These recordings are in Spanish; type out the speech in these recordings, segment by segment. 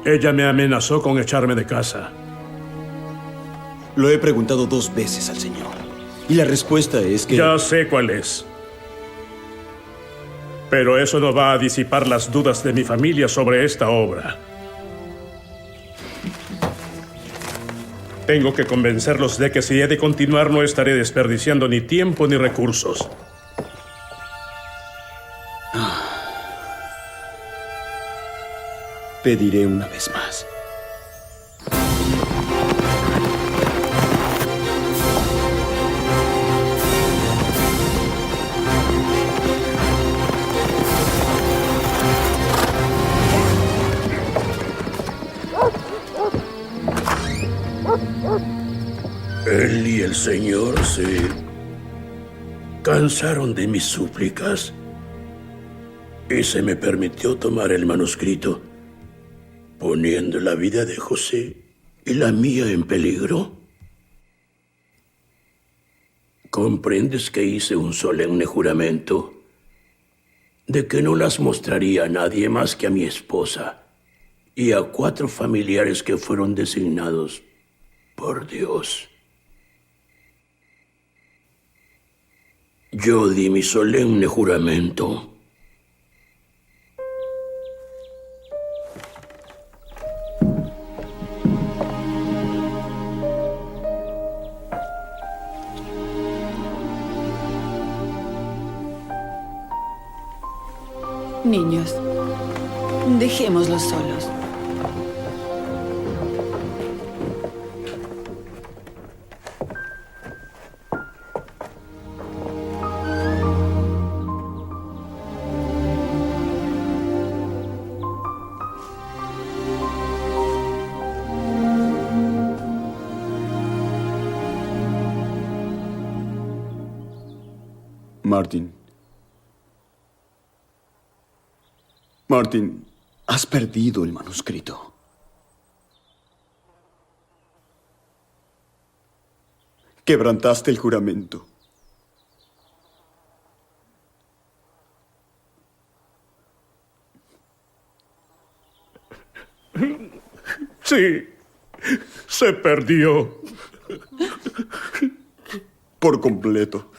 Ella me amenazó con echarme de casa. Lo he preguntado 2 veces al Señor. Y la respuesta es que... Ya sé cuál es. Pero eso no va a disipar las dudas de mi familia sobre esta obra. Tengo que convencerlos de que si he de continuar no estaré desperdiciando ni tiempo ni recursos. Pediré una vez más. Él y el Señor se cansaron de mis súplicas y se me permitió tomar el manuscrito, poniendo la vida de José y la mía en peligro. ¿Comprendes que hice un solemne juramento de que no las mostraría a nadie más que a mi esposa y a 4 familiares que fueron designados por Dios? Yo di mi solemne juramento. Niños, dejémoslos solos. Martin, has perdido el manuscrito. Quebrantaste el juramento. Sí, se perdió. Por completo.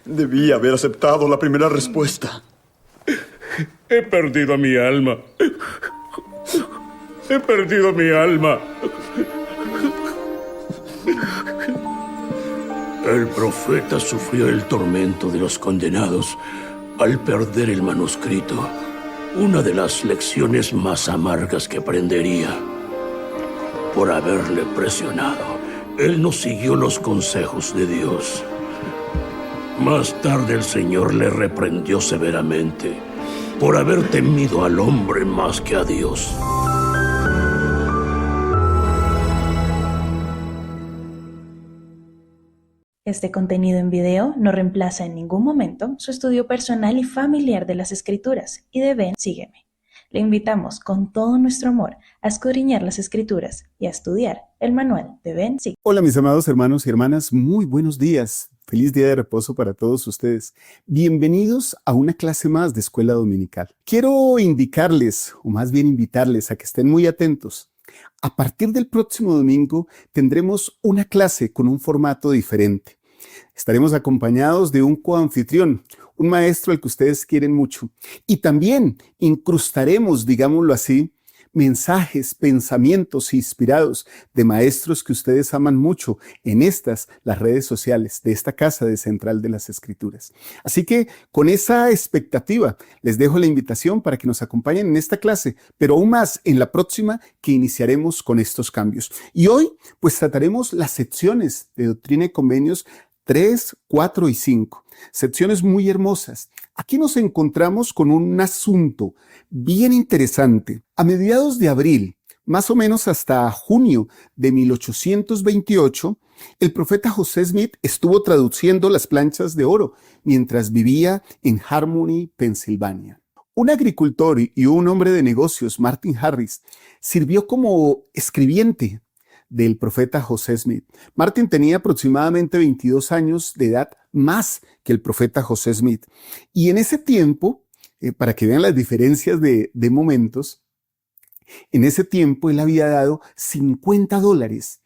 Debí haber aceptado la primera respuesta. He perdido mi alma. He perdido mi alma. El profeta sufrió el tormento de los condenados al perder el manuscrito, una de las lecciones más amargas que aprendería. Por haberle presionado, él no siguió los consejos de Dios. Más tarde el Señor le reprendió severamente por haber temido al hombre más que a Dios. Este contenido en video no reemplaza en ningún momento su estudio personal y familiar de las Escrituras y de Ven, sígueme. Le invitamos con todo nuestro amor a escudriñar las Escrituras y a estudiar el manual de Ven, sígueme. Hola mis amados hermanos y hermanas, muy buenos días. Feliz día de reposo para todos ustedes. Bienvenidos a una clase más de Escuela Dominical. Quiero indicarles, o más bien invitarles a que estén muy atentos. A partir del próximo domingo tendremos una clase con un formato diferente. Estaremos acompañados de un coanfitrión, un maestro al que ustedes quieren mucho. Y también incrustaremos, digámoslo así, mensajes, pensamientos inspirados de maestros que ustedes aman mucho en las redes sociales de esta casa de Central de las Escrituras. Así que con esa expectativa les dejo la invitación para que nos acompañen en esta clase, pero aún más en la próxima que iniciaremos con estos cambios. Y hoy pues trataremos las secciones de Doctrina y Convenios 3, 4 y 5. Secciones muy hermosas. Aquí nos encontramos con un asunto bien interesante. A mediados de abril, más o menos hasta junio de 1828, el profeta José Smith estuvo traduciendo las planchas de oro mientras vivía en Harmony, Pensilvania. Un agricultor y un hombre de negocios, Martin Harris, sirvió como escribiente del profeta José Smith. Martin tenía aproximadamente 22 años de edad más que el profeta José Smith. Y en ese tiempo, para que vean las diferencias de momentos, en ese tiempo él había dado $50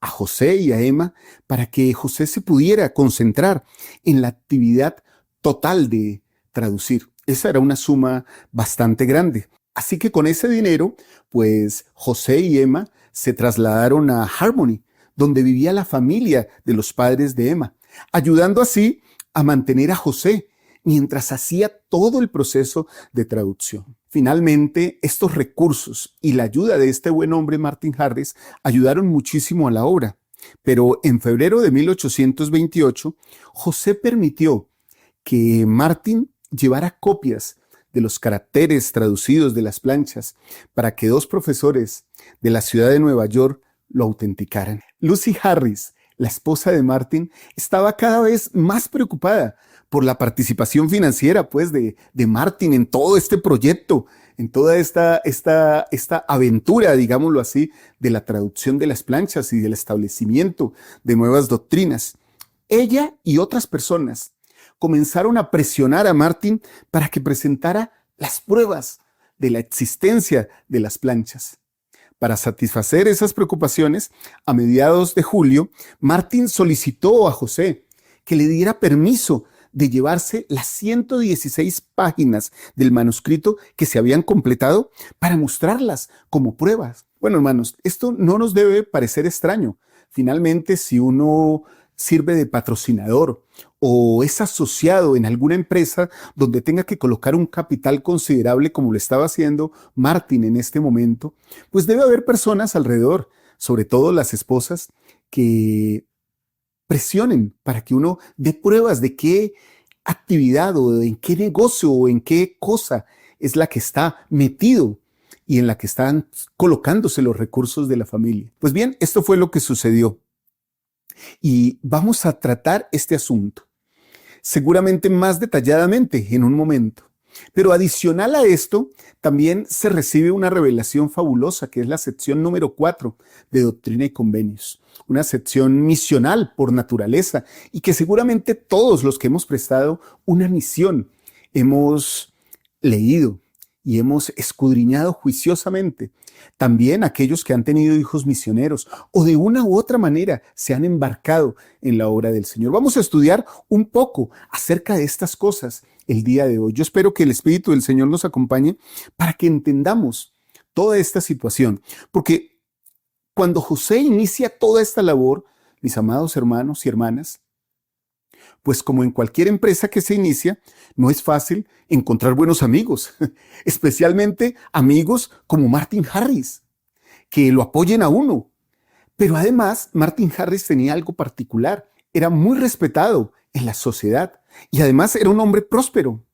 a José y a Emma para que José se pudiera concentrar en la actividad total de traducir. Esa era una suma bastante grande. Así que con ese dinero, pues José y Emma se trasladaron a Harmony, donde vivía la familia de los padres de Emma, ayudando así a mantener a José mientras hacía todo el proceso de traducción. Finalmente, estos recursos y la ayuda de este buen hombre Martin Harris ayudaron muchísimo a la obra. Pero en febrero de 1828, José permitió que Martin llevara copias de los caracteres traducidos de las planchas para que 2 profesores de la ciudad de Nueva York lo autenticaran. Lucy Harris, la esposa de Martin, estaba cada vez más preocupada por la participación financiera, pues, de Martin en todo este proyecto, en toda esta aventura, digámoslo así, de la traducción de las planchas y del establecimiento de nuevas doctrinas. Ella y otras personas comenzaron a presionar a Martin para que presentara las pruebas de la existencia de las planchas. Para satisfacer esas preocupaciones, a mediados de julio, Martin solicitó a José que le diera permiso de llevarse las 116 páginas del manuscrito que se habían completado para mostrarlas como pruebas. Bueno, hermanos, esto no nos debe parecer extraño. Finalmente, si uno sirve de patrocinador o es asociado en alguna empresa donde tenga que colocar un capital considerable como lo estaba haciendo Martin en este momento, pues debe haber personas alrededor, sobre todo las esposas, que presionen para que uno dé pruebas de qué actividad o en qué negocio o en qué cosa es la que está metido y en la que están colocándose los recursos de la familia. Pues bien, esto fue lo que sucedió. Y vamos a tratar este asunto, seguramente más detalladamente en un momento. Pero adicional a esto, también se recibe una revelación fabulosa, que es la sección número 4 de Doctrina y Convenios. Una sección misional por naturaleza y que seguramente todos los que hemos prestado una misión hemos leído y hemos escudriñado juiciosamente. También aquellos que han tenido hijos misioneros o de una u otra manera se han embarcado en la obra del Señor. Vamos a estudiar un poco acerca de estas cosas el día de hoy. Yo espero que el Espíritu del Señor nos acompañe para que entendamos toda esta situación. Porque cuando José inicia toda esta labor, mis amados hermanos y hermanas, pues como en cualquier empresa que se inicia, no es fácil encontrar buenos amigos, especialmente amigos como Martin Harris, que lo apoyen a uno. Pero además, Martin Harris tenía algo particular, era muy respetado en la sociedad y además era un hombre próspero,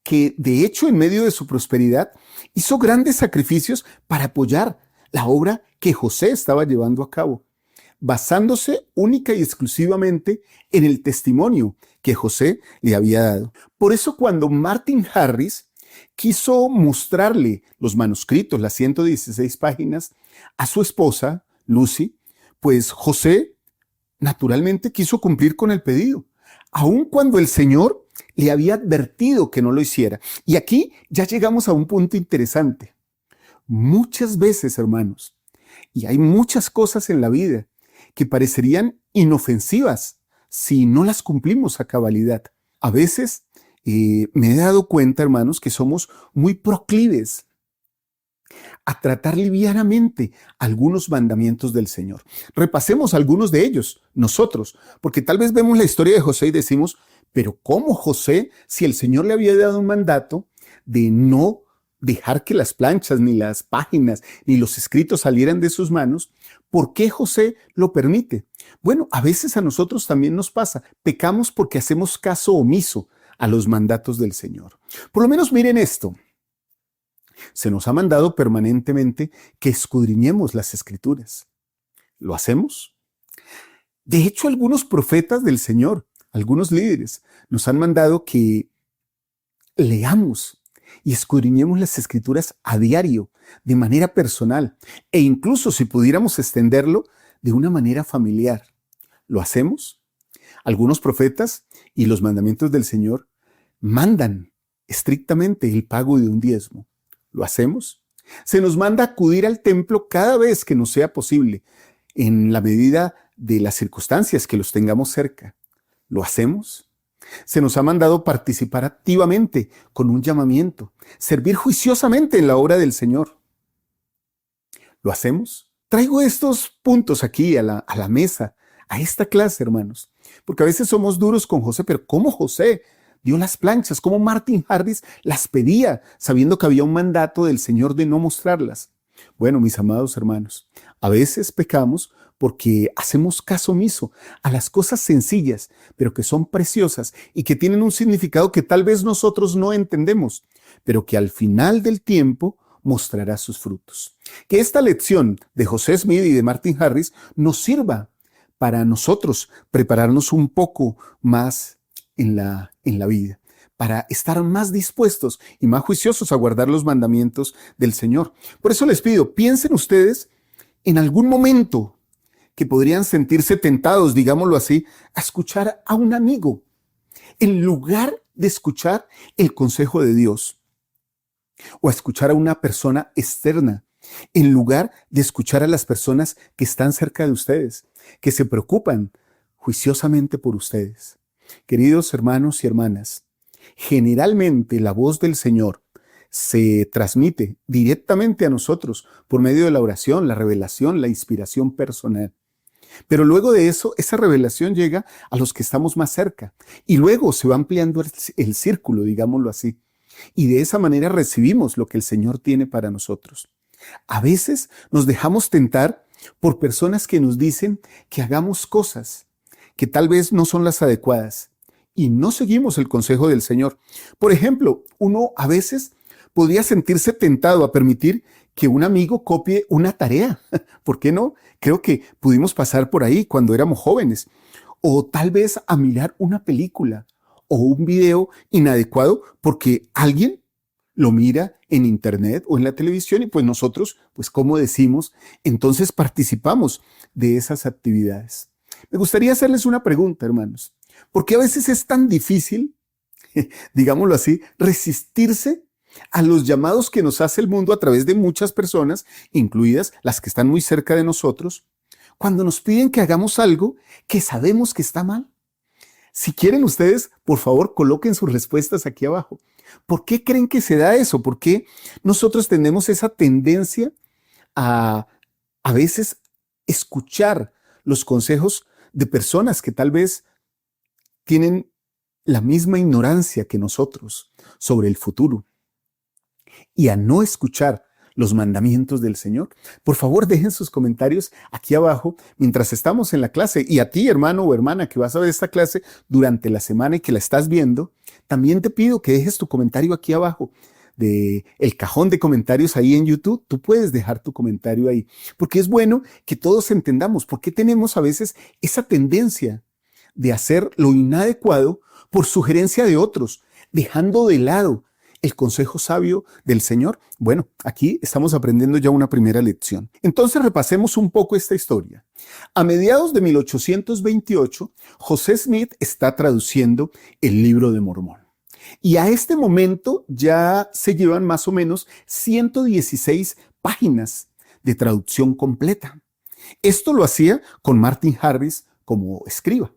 que de hecho en medio de su prosperidad hizo grandes sacrificios para apoyar la obra que José estaba llevando a cabo, basándose única y exclusivamente en el testimonio que José le había dado. Por eso cuando Martin Harris quiso mostrarle los manuscritos, las 116 páginas, a su esposa, Lucy, pues José naturalmente quiso cumplir con el pedido, aun cuando el Señor le había advertido que no lo hiciera. Y aquí ya llegamos a un punto interesante. Muchas veces, hermanos, y hay muchas cosas en la vida que parecerían inofensivas si no las cumplimos a cabalidad. A veces me he dado cuenta, hermanos, que somos muy proclives a tratar livianamente algunos mandamientos del Señor. Repasemos algunos de ellos nosotros, porque tal vez vemos la historia de José y decimos, pero ¿cómo José, si el Señor le había dado un mandato de no dejar que las planchas, ni las páginas, ni los escritos salieran de sus manos, ¿por qué José lo permite? Bueno, a veces a nosotros también nos pasa. Pecamos porque hacemos caso omiso a los mandatos del Señor. Por lo menos miren esto. Se nos ha mandado permanentemente que escudriñemos las Escrituras. ¿Lo hacemos? De hecho, algunos profetas del Señor, algunos líderes, nos han mandado que leamos y escudriñemos las Escrituras a diario, de manera personal, e incluso si pudiéramos extenderlo de una manera familiar. ¿Lo hacemos? Algunos profetas y los mandamientos del Señor mandan estrictamente el pago de un diezmo. ¿Lo hacemos? Se nos manda acudir al templo cada vez que nos sea posible, en la medida de las circunstancias que los tengamos cerca. ¿Lo hacemos? Se nos ha mandado participar activamente con un llamamiento, servir juiciosamente en la obra del Señor. ¿Lo hacemos? Traigo estos puntos aquí a la mesa, a esta clase, hermanos, porque a veces somos duros con José, pero ¿cómo José dio las planchas? ¿Cómo Martin Harris las pedía, sabiendo que había un mandato del Señor de no mostrarlas? Bueno, mis amados hermanos, a veces pecamos porque hacemos caso omiso a las cosas sencillas, pero que son preciosas y que tienen un significado que tal vez nosotros no entendemos, pero que al final del tiempo mostrará sus frutos. Que esta lección de José Smith y de Martin Harris nos sirva para nosotros prepararnos un poco más en la vida, para estar más dispuestos y más juiciosos a guardar los mandamientos del Señor. Por eso les pido, piensen ustedes en algún momento que podrían sentirse tentados, digámoslo así, a escuchar a un amigo, en lugar de escuchar el consejo de Dios, o a escuchar a una persona externa, en lugar de escuchar a las personas que están cerca de ustedes, que se preocupan juiciosamente por ustedes. Queridos hermanos y hermanas, generalmente la voz del Señor se transmite directamente a nosotros por medio de la oración, la revelación, la inspiración personal. Pero luego de eso, esa revelación llega a los que estamos más cerca y luego se va ampliando el círculo, digámoslo así. Y de esa manera recibimos lo que el Señor tiene para nosotros. A veces nos dejamos tentar por personas que nos dicen que hagamos cosas que tal vez no son las adecuadas y no seguimos el consejo del Señor. Por ejemplo, uno a veces podría sentirse tentado a permitir que un amigo copie una tarea. ¿Por qué no? Creo que pudimos pasar por ahí cuando éramos jóvenes. O tal vez a mirar una película o un video inadecuado porque alguien lo mira en internet o en la televisión y pues nosotros, pues como decimos, entonces participamos de esas actividades. Me gustaría hacerles una pregunta, hermanos. ¿Por qué a veces es tan difícil, digámoslo así, resistirse a los llamados que nos hace el mundo a través de muchas personas, incluidas las que están muy cerca de nosotros, cuando nos piden que hagamos algo que sabemos que está mal? Si quieren ustedes, por favor, coloquen sus respuestas aquí abajo. ¿Por qué creen que se da eso? ¿Por qué nosotros tenemos esa tendencia a veces escuchar los consejos de personas que tal vez tienen la misma ignorancia que nosotros sobre el futuro y a no escuchar los mandamientos del Señor? Por favor, dejen sus comentarios aquí abajo mientras estamos en la clase. Y a ti, hermano o hermana, que vas a ver esta clase durante la semana y que la estás viendo, también te pido que dejes tu comentario aquí abajo de el cajón de comentarios ahí en YouTube. Tú puedes dejar tu comentario ahí, porque es bueno que todos entendamos por qué tenemos a veces esa tendencia de hacer lo inadecuado por sugerencia de otros, dejando de lado el consejo sabio del Señor. Bueno, aquí estamos aprendiendo ya una primera lección. Entonces repasemos un poco esta historia. A mediados de 1828, José Smith está traduciendo el Libro de Mormón. Y a este momento ya se llevan más o menos 116 páginas de traducción completa. Esto lo hacía con Martin Harris como escriba.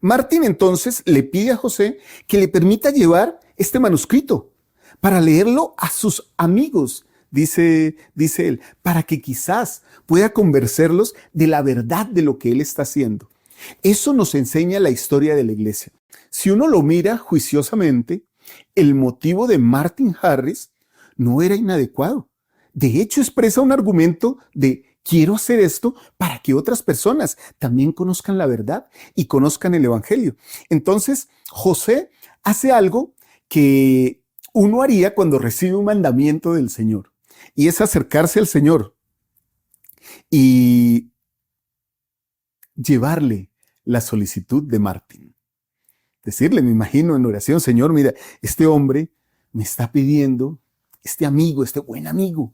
Martin entonces le pide a José que le permita llevar este manuscrito para leerlo a sus amigos, dice él, para que quizás pueda convencerlos de la verdad de lo que él está haciendo. Eso nos enseña la historia de la iglesia. Si uno lo mira juiciosamente, el motivo de Martin Harris no era inadecuado. De hecho, expresa un argumento de quiero hacer esto para que otras personas también conozcan la verdad y conozcan el evangelio. Entonces, José hace algo que uno haría cuando recibe un mandamiento del Señor, y es acercarse al Señor y llevarle la solicitud de Martin. Decirle, me imagino en oración, Señor, mira, este hombre me está pidiendo este amigo, este buen amigo,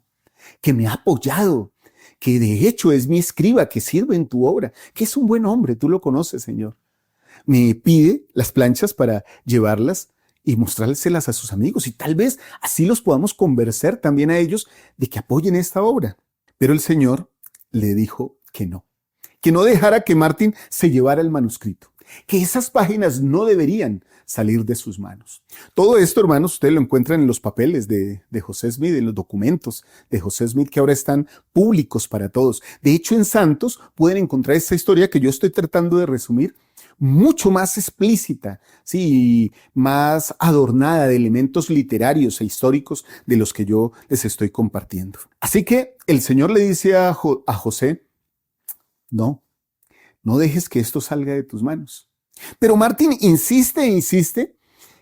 que me ha apoyado, que de hecho es mi escriba, que sirve en tu obra, que es un buen hombre, tú lo conoces, Señor. Me pide las planchas para llevarlas y mostrárselas a sus amigos, y tal vez así los podamos convencer también a ellos de que apoyen esta obra. Pero el Señor le dijo que no dejara que Martín se llevara el manuscrito, que esas páginas no deberían salir de sus manos. Todo esto, hermanos, ustedes lo encuentran en los papeles de José Smith, en los documentos de José Smith que ahora están públicos para todos. De hecho, en Santos pueden encontrar esta historia que yo estoy tratando de resumir, mucho más explícita, sí, más adornada de elementos literarios e históricos de los que yo les estoy compartiendo. Así que el Señor le dice a José, no dejes que esto salga de tus manos. Pero Martín insiste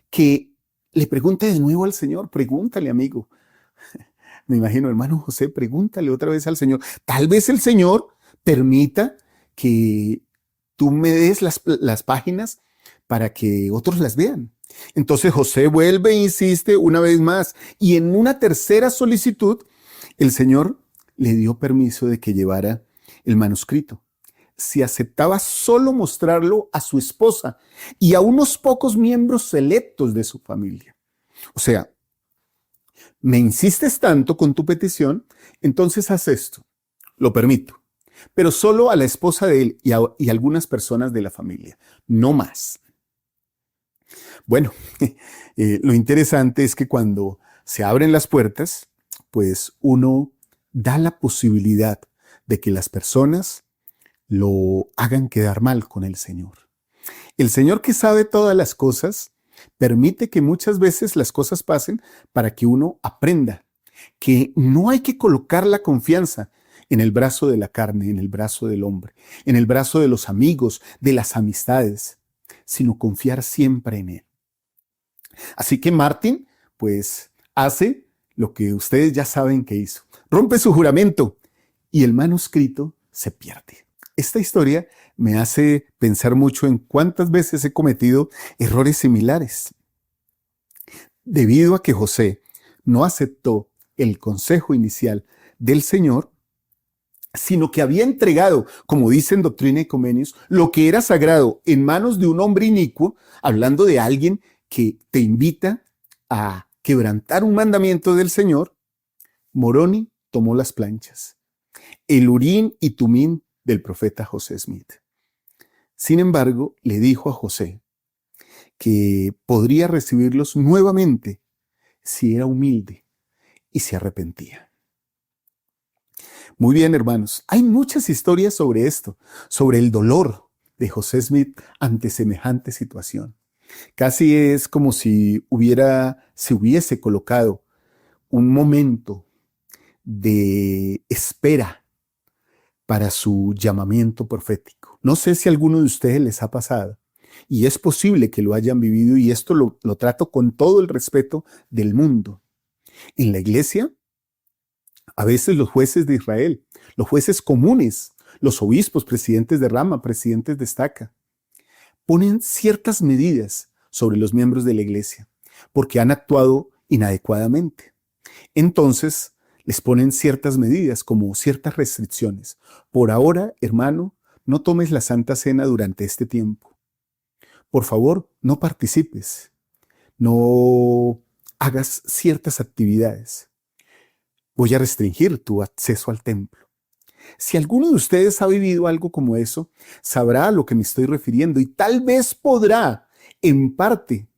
que le pregunte de nuevo al Señor. Pregúntale, amigo. Me imagino, hermano José, pregúntale otra vez al Señor. Tal vez el Señor permita que tú me des las páginas para que otros las vean. Entonces José vuelve e insiste una vez más. Y en una tercera solicitud, el Señor le dio permiso de que llevara el manuscrito, si aceptaba solo mostrarlo a su esposa y a unos pocos miembros selectos de su familia. O sea, me insistes tanto con tu petición, entonces haz esto, lo permito, pero solo a la esposa de él y algunas personas de la familia, no más. Bueno, lo interesante es que cuando se abren las puertas, pues uno da la posibilidad de que las personas lo hagan quedar mal con el Señor. El Señor, que sabe todas las cosas, permite que muchas veces las cosas pasen para que uno aprenda que no hay que colocar la confianza en el brazo de la carne, en el brazo del hombre, en el brazo de los amigos, de las amistades, sino confiar siempre en Él. Así que Martín, pues, hace lo que ustedes ya saben que hizo. Rompe su juramento y el manuscrito se pierde. Esta historia me hace pensar mucho en cuántas veces he cometido errores similares. Debido a que José no aceptó el consejo inicial del Señor, sino que había entregado, como dice en Doctrina y Convenios, lo que era sagrado en manos de un hombre inicuo, hablando de alguien que te invita a quebrantar un mandamiento del Señor. Moroni tomó las planchas, el Urín y Tumín del profeta José Smith. Sin embargo, le dijo a José que podría recibirlos nuevamente si era humilde y se arrepentía. Muy bien, hermanos, hay muchas historias sobre esto, sobre el dolor de José Smith ante semejante situación. Casi es como si se hubiese colocado un momento de espera para su llamamiento profético. No sé si a alguno de ustedes les ha pasado, y es posible que lo hayan vivido, y esto lo trato con todo el respeto del mundo. En la iglesia, a veces los jueces de Israel, los jueces comunes, los obispos, presidentes de rama, presidentes de estaca, ponen ciertas medidas sobre los miembros de la iglesia porque han actuado inadecuadamente. Entonces, les ponen ciertas medidas, como ciertas restricciones. Por ahora, hermano, no tomes la Santa Cena durante este tiempo. Por favor, no participes. No hagas ciertas actividades. Voy a restringir tu acceso al templo. Si alguno de ustedes ha vivido algo como eso, sabrá a lo que me estoy refiriendo y tal vez podrá, en parte,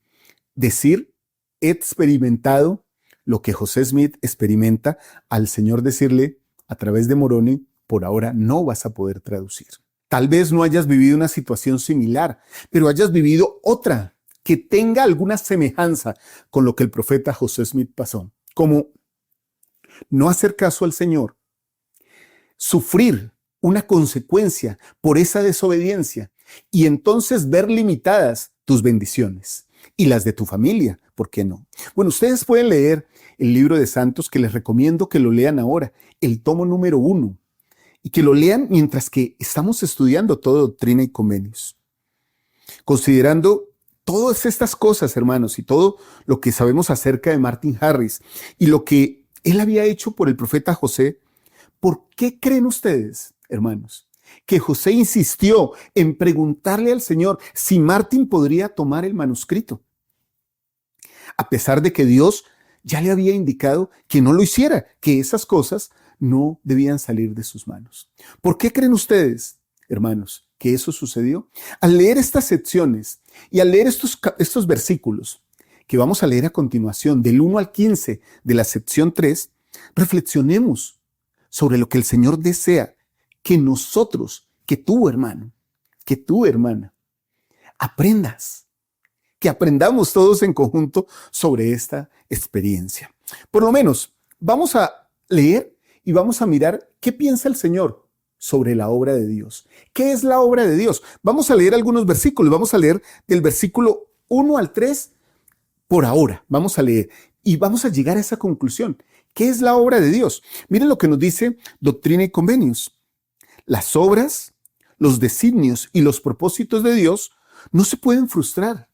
decir, he experimentado lo que José Smith experimenta al Señor decirle a través de Moroni, por ahora no vas a poder traducir. Tal vez no hayas vivido una situación similar, pero hayas vivido otra que tenga alguna semejanza con lo que el profeta José Smith pasó, como no hacer caso al Señor, sufrir una consecuencia por esa desobediencia y entonces ver limitadas tus bendiciones y las de tu familia, ¿por qué no? Bueno, ustedes pueden leer el libro de Santos, que les recomiendo que lo lean ahora, el tomo número 1, y que lo lean mientras que estamos estudiando toda Doctrina y Convenios, considerando todas estas cosas, hermanos, y todo lo que sabemos acerca de Martin Harris y lo que él había hecho por el profeta José, ¿por qué creen ustedes, hermanos, que José insistió en preguntarle al Señor si Martin podría tomar el manuscrito? A pesar de que Dios ya le había indicado que no lo hiciera, que esas cosas no debían salir de sus manos. ¿Por qué creen ustedes, hermanos, que eso sucedió? Al leer estas secciones y al leer estos versículos que vamos a leer a continuación, del 1 al 15 de la sección 3, reflexionemos sobre lo que el Señor desea que nosotros, que tú, hermano, que tú, hermana, aprendas, que aprendamos todos en conjunto sobre esta experiencia. Por lo menos, vamos a leer y vamos a mirar qué piensa el Señor sobre la obra de Dios. ¿Qué es la obra de Dios? Vamos a leer algunos versículos. Vamos a leer del versículo 1 al 3 por ahora. Vamos a leer y vamos a llegar a esa conclusión. ¿Qué es la obra de Dios? Miren lo que nos dice Doctrina y Convenios. Las obras, los designios y los propósitos de Dios no se pueden frustrar,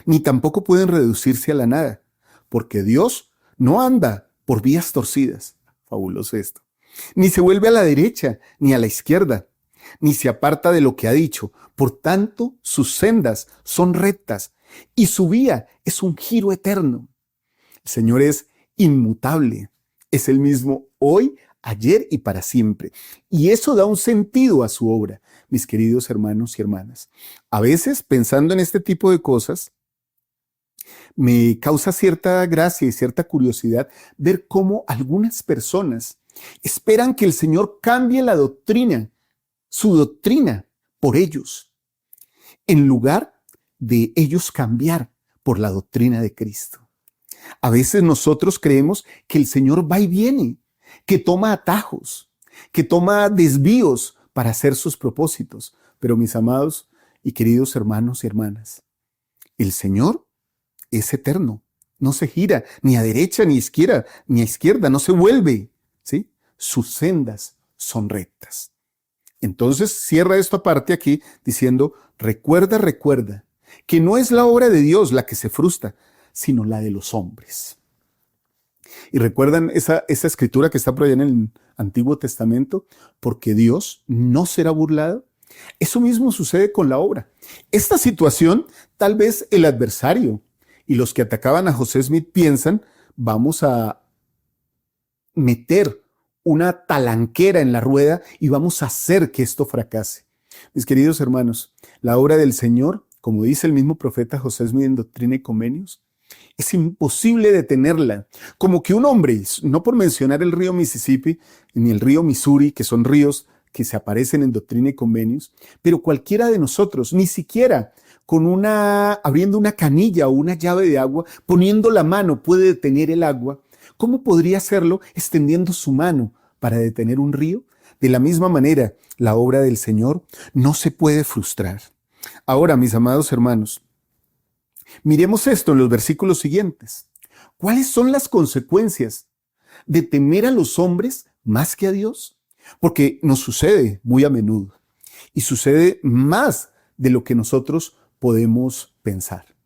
ni tampoco pueden reducirse a la nada, porque Dios no anda por vías torcidas. Fabuloso esto. Ni se vuelve a la derecha ni a la izquierda, ni se aparta de lo que ha dicho. Por tanto, sus sendas son rectas y su vía es un giro eterno. El Señor es inmutable, es el mismo hoy, ayer y para siempre. Y eso da un sentido a su obra, mis queridos hermanos y hermanas. A veces, pensando en este tipo de cosas, me causa cierta gracia y cierta curiosidad ver cómo algunas personas esperan que el Señor cambie la doctrina, su doctrina, por ellos, en lugar de ellos cambiar por la doctrina de Cristo. A veces nosotros creemos que el Señor va y viene, que toma atajos, que toma desvíos para hacer sus propósitos. Pero mis amados y queridos hermanos y hermanas, el Señor es eterno, no se gira ni a derecha ni a izquierda, no se vuelve, ¿sí? Sus sendas son rectas. Entonces cierra esto aparte aquí diciendo, recuerda que no es la obra de Dios la que se frustra, sino la de los hombres. Y recuerdan esa escritura que está por allá en el Antiguo Testamento, porque Dios no será burlado. Eso mismo sucede con la obra. Esta situación, tal vez el adversario y los que atacaban a José Smith piensan, vamos a meter una talanquera en la rueda y vamos a hacer que esto fracase. Mis queridos hermanos, la obra del Señor, como dice el mismo profeta José Smith en Doctrina y Convenios, es imposible detenerla. Como que un hombre, no por mencionar el río Mississippi ni el río Missouri, que son ríos que se aparecen en Doctrina y Convenios, pero cualquiera de nosotros, ni siquiera abriendo una canilla o una llave de agua, poniendo la mano puede detener el agua. ¿Cómo podría hacerlo extendiendo su mano para detener un río? De la misma manera, la obra del Señor no se puede frustrar. Ahora, mis amados hermanos, miremos esto en los versículos siguientes. ¿Cuáles son las consecuencias de temer a los hombres más que a Dios? Porque nos sucede muy a menudo y sucede más de lo que nosotros podemos pensar.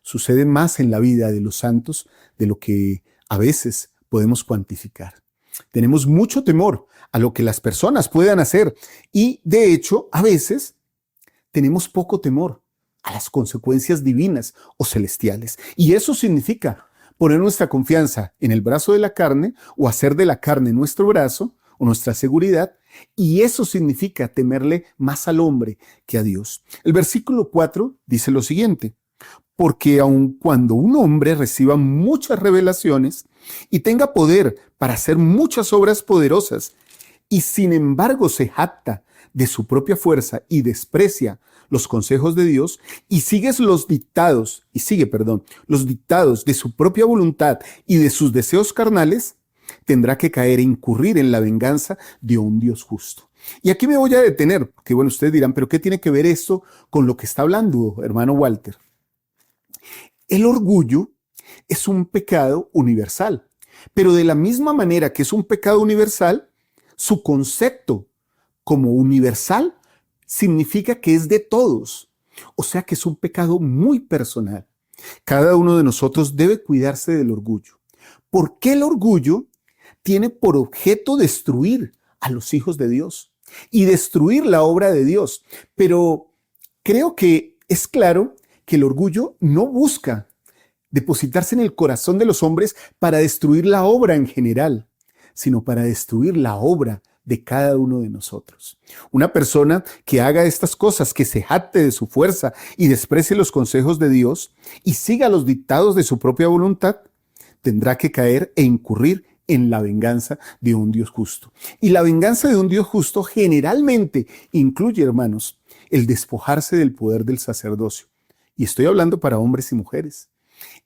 Sucede más en la vida de los santos de lo que a veces podemos cuantificar. Tenemos mucho temor a lo que las personas puedan hacer y, de hecho, a veces tenemos poco temor a las consecuencias divinas o celestiales. Y eso significa poner nuestra confianza en el brazo de la carne o hacer de la carne nuestro brazo o nuestra seguridad. Y eso significa temerle más al hombre que a Dios. El versículo 4 dice lo siguiente: porque aun cuando un hombre reciba muchas revelaciones y tenga poder para hacer muchas obras poderosas, y sin embargo se jacta de su propia fuerza y desprecia los consejos de Dios y sigue los dictados de su propia voluntad y de sus deseos carnales, tendrá que caer e incurrir en la venganza de un Dios justo. Y aquí me voy a detener, porque bueno, ustedes dirán, pero ¿qué tiene que ver esto con lo que está hablando, hermano Walter? El orgullo es un pecado universal, pero de la misma manera que es un pecado universal, su concepto como universal significa que es de todos. O sea que es un pecado muy personal. Cada uno de nosotros debe cuidarse del orgullo. Porque el orgullo tiene por objeto destruir a los hijos de Dios y destruir la obra de Dios. Pero creo que es claro que el orgullo no busca depositarse en el corazón de los hombres para destruir la obra en general, sino para destruir la obra de cada uno de nosotros. Una persona que haga estas cosas, que se jacte de su fuerza y desprecie los consejos de Dios y siga los dictados de su propia voluntad, tendrá que caer e incurrir en la venganza de un Dios justo. Y la venganza de un Dios justo generalmente incluye, hermanos, el despojarse del poder del sacerdocio. Y estoy hablando para hombres y mujeres.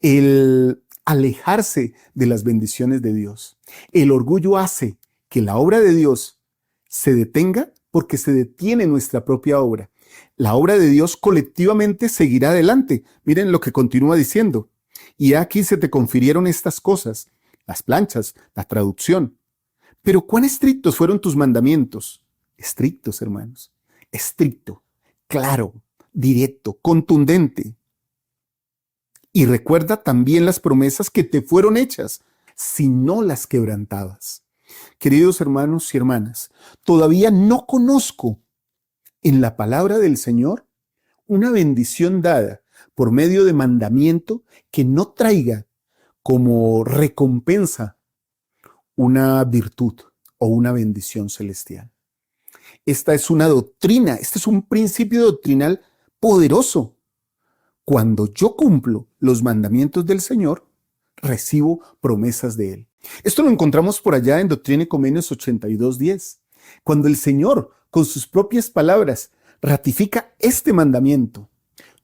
El alejarse de las bendiciones de Dios. El orgullo hace que la obra de Dios se detenga porque se detiene nuestra propia obra. La obra de Dios colectivamente seguirá adelante. Miren lo que continúa diciendo. Y aquí se te confirieron estas cosas, las planchas, la traducción. Pero ¿cuán estrictos fueron tus mandamientos? Estrictos, hermanos. Estricto, claro, directo, contundente. Y recuerda también las promesas que te fueron hechas, si no las quebrantabas. Queridos hermanos y hermanas, todavía no conozco en la palabra del Señor una bendición dada por medio de mandamiento que no traiga como recompensa una virtud o una bendición celestial. Esta es una doctrina, este es un principio doctrinal poderoso. Cuando yo cumplo los mandamientos del Señor, recibo promesas de Él. Esto lo encontramos por allá en Doctrina y Convenios 82:10. Cuando el Señor, con sus propias palabras, ratifica este mandamiento.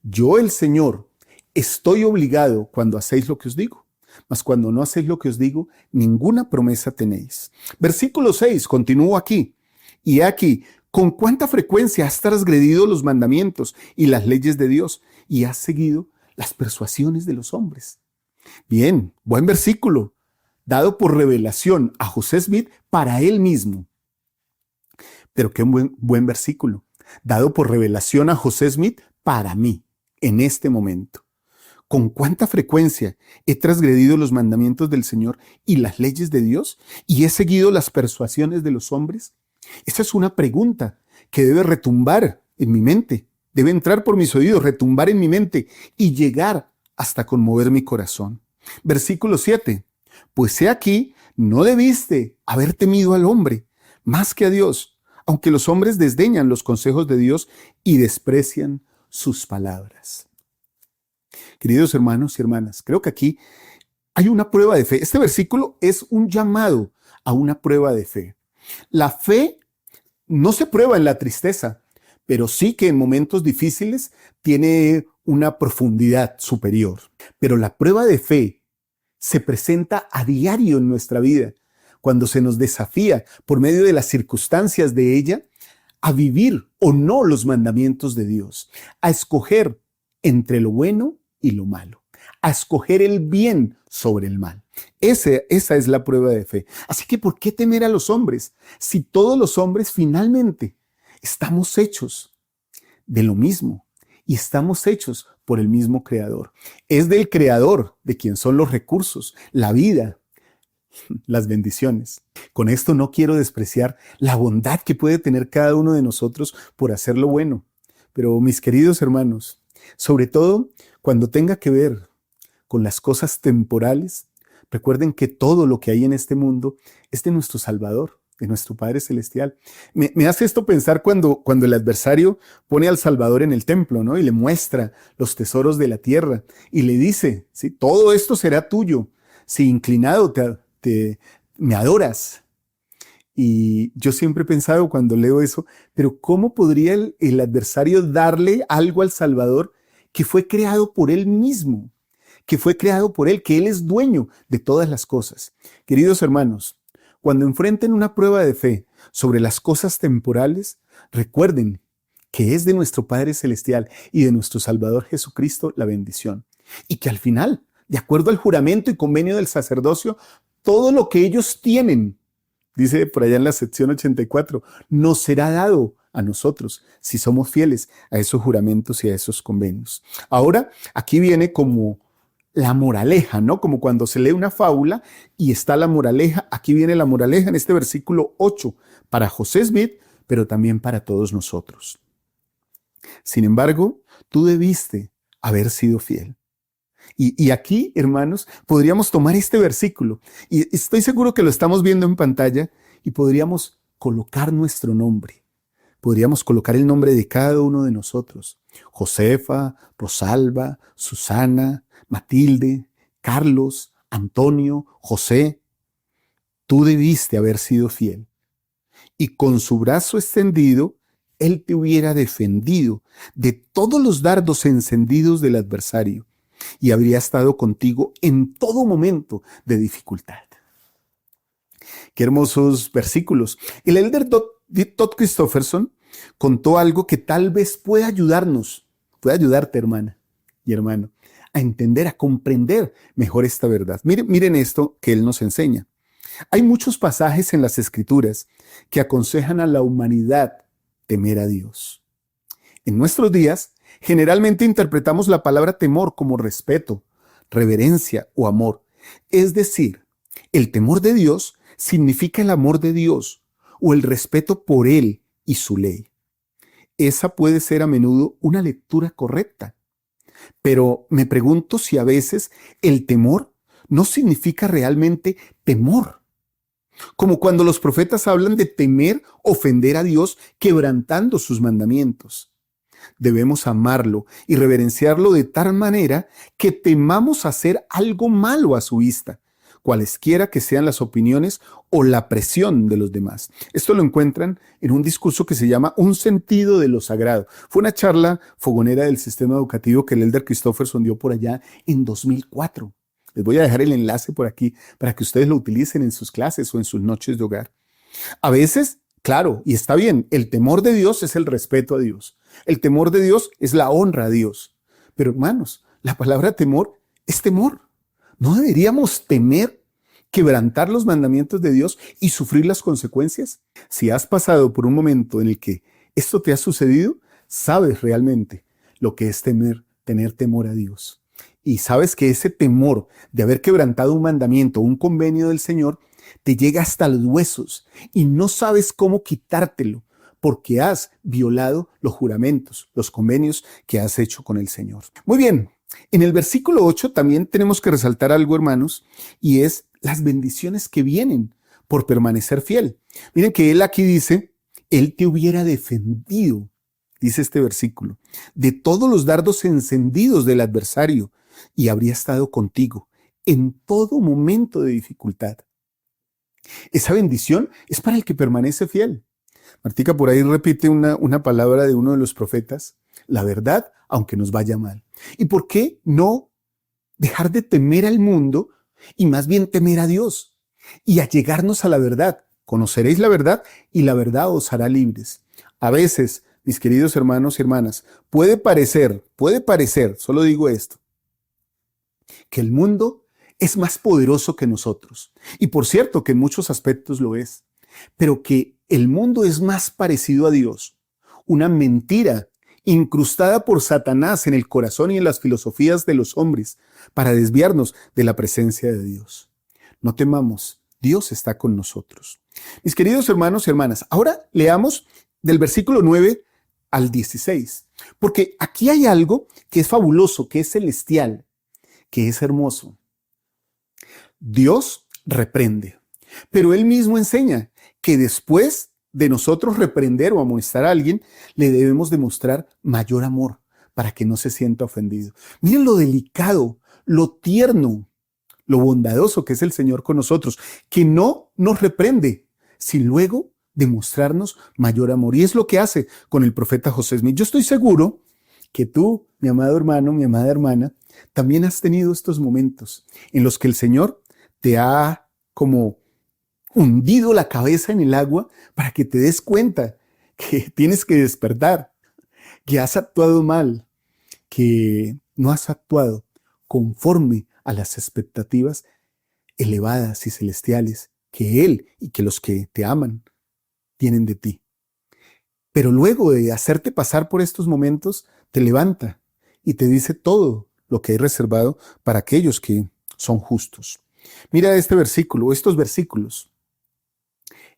Yo, el Señor, estoy obligado cuando hacéis lo que os digo, mas cuando no hacéis lo que os digo, ninguna promesa tenéis. Versículo 6, continúo aquí. Y aquí, ¿con cuánta frecuencia has transgredido los mandamientos y las leyes de Dios y has seguido las persuasiones de los hombres? Bien, buen versículo, dado por revelación a José Smith para él mismo. Pero qué buen versículo, dado por revelación a José Smith para mí, en este momento. ¿Con cuánta frecuencia he transgredido los mandamientos del Señor y las leyes de Dios y he seguido las persuasiones de los hombres? Esa es una pregunta que debe retumbar en mi mente, debe entrar por mis oídos, retumbar en mi mente y llegar hasta conmover mi corazón. Versículo 7. Pues he aquí, no debiste haber temido al hombre más que a Dios, aunque los hombres desdeñan los consejos de Dios y desprecian sus palabras. Queridos hermanos y hermanas, creo que aquí hay una prueba de fe. Este versículo es un llamado a una prueba de fe. La fe no se prueba en la tristeza, pero sí que en momentos difíciles tiene una profundidad superior. Pero la prueba de fe se presenta a diario en nuestra vida, cuando se nos desafía por medio de las circunstancias de ella a vivir o no los mandamientos de Dios, a escoger entre lo bueno y lo malo, a escoger el bien sobre el mal. Esa es la prueba de fe. Así que, ¿por qué temer a los hombres si todos los hombres finalmente estamos hechos de lo mismo y estamos hechos por el mismo Creador? Es del Creador de quien son los recursos, la vida, las bendiciones. Con esto no quiero despreciar la bondad que puede tener cada uno de nosotros por hacer lo bueno. Pero mis queridos hermanos, sobre todo cuando tenga que ver con las cosas temporales, recuerden que todo lo que hay en este mundo es de nuestro Salvador, de nuestro Padre Celestial. Me hace esto pensar cuando el adversario pone al Salvador en el templo, ¿no? Y le muestra los tesoros de la tierra y le dice, ¿sí? Todo esto será tuyo si inclinado me adoras. Y yo siempre he pensado cuando leo eso, pero ¿cómo podría el adversario darle algo al Salvador que fue creado por él mismo? Que fue creado por él, que él es dueño de todas las cosas. Queridos hermanos, cuando enfrenten una prueba de fe sobre las cosas temporales, recuerden que es de nuestro Padre Celestial y de nuestro Salvador Jesucristo la bendición. Y que al final, de acuerdo al juramento y convenio del sacerdocio, todo lo que ellos tienen Dice por allá en la sección 84, nos será dado a nosotros si somos fieles a esos juramentos y a esos convenios. Ahora, aquí viene como la moraleja, ¿no? Como cuando se lee una fábula y está la moraleja. Aquí viene la moraleja en este versículo 8 para José Smith, pero también para todos nosotros. Sin embargo, tú debiste haber sido fiel. Y aquí, hermanos, podríamos tomar este versículo y estoy seguro que lo estamos viendo en pantalla y podríamos colocar nuestro nombre. Podríamos colocar el nombre de cada uno de nosotros. Josefa, Rosalba, Susana, Matilde, Carlos, Antonio, José. Tú debiste haber sido fiel. Y con su brazo extendido, él te hubiera defendido de todos los dardos encendidos del adversario y habría estado contigo en todo momento de dificultad. Qué hermosos versículos. El elder Todd Christofferson contó algo que tal vez pueda ayudarnos, puede ayudarte, hermana y hermano, a entender, a comprender mejor esta verdad. Miren esto que él nos enseña. Hay muchos pasajes en las Escrituras que aconsejan a la humanidad temer a Dios. En nuestros días, generalmente interpretamos la palabra temor como respeto, reverencia o amor. Es decir, el temor de Dios significa el amor de Dios o el respeto por Él y su ley. Esa puede ser a menudo una lectura correcta. Pero me pregunto si a veces el temor no significa realmente temor. Como cuando los profetas hablan de temer ofender a Dios quebrantando sus mandamientos. Debemos amarlo y reverenciarlo de tal manera que temamos hacer algo malo a su vista, cualesquiera que sean las opiniones o la presión de los demás. Esto lo encuentran en un discurso que se llama Un sentido de lo sagrado. Fue una charla fogonera del sistema educativo que el elder Christofferson dio por allá en 2004. Les voy a dejar el enlace por aquí para que ustedes lo utilicen en sus clases o en sus noches de hogar. A veces, claro, y está bien, el temor de Dios es el respeto a Dios. El temor de Dios es la honra a Dios. Pero hermanos, la palabra temor es temor. ¿No deberíamos temer quebrantar los mandamientos de Dios y sufrir las consecuencias? Si has pasado por un momento en el que esto te ha sucedido, sabes realmente lo que es tener temor a Dios. Y sabes que ese temor de haber quebrantado un mandamiento, un convenio del Señor, te llega hasta los huesos y no sabes cómo quitártelo porque has violado los juramentos, los convenios que has hecho con el Señor. Muy bien, en el versículo 8 también tenemos que resaltar algo, hermanos, y es las bendiciones que vienen por permanecer fiel. Miren que él aquí dice, él te hubiera defendido, dice este versículo, de todos los dardos encendidos del adversario y habría estado contigo en todo momento de dificultad. Esa bendición es para el que permanece fiel. Martica por ahí repite una palabra de uno de los profetas, la verdad, aunque nos vaya mal. ¿Y por qué no dejar de temer al mundo y más bien temer a Dios y allegarnos a la verdad? Conoceréis la verdad y la verdad os hará libres. A veces, mis queridos hermanos y hermanas, puede parecer, solo digo esto, que el mundo es más poderoso que nosotros. Y por cierto que en muchos aspectos lo es, pero que el mundo es más parecido a Dios. Una mentira incrustada por Satanás en el corazón y en las filosofías de los hombres para desviarnos de la presencia de Dios. No temamos, Dios está con nosotros. Mis queridos hermanos y hermanas, ahora leamos del versículo 9 al 16, porque aquí hay algo que es fabuloso, que es celestial, que es hermoso. Dios reprende, pero Él mismo enseña que después de nosotros reprender o amonestar a alguien, le debemos demostrar mayor amor para que no se sienta ofendido. Miren lo delicado, lo tierno, lo bondadoso que es el Señor con nosotros, que no nos reprende, sin luego demostrarnos mayor amor. Y es lo que hace con el profeta José Smith. Yo estoy seguro que tú, mi amado hermano, mi amada hermana, también has tenido estos momentos en los que el Señor te ha como hundido la cabeza en el agua para que te des cuenta que tienes que despertar, que has actuado mal, que no has actuado conforme a las expectativas elevadas y celestiales que Él y que los que te aman tienen de ti. Pero luego de hacerte pasar por estos momentos, te levanta y te dice todo lo que hay reservado para aquellos que son justos. Mira este versículo, estos versículos.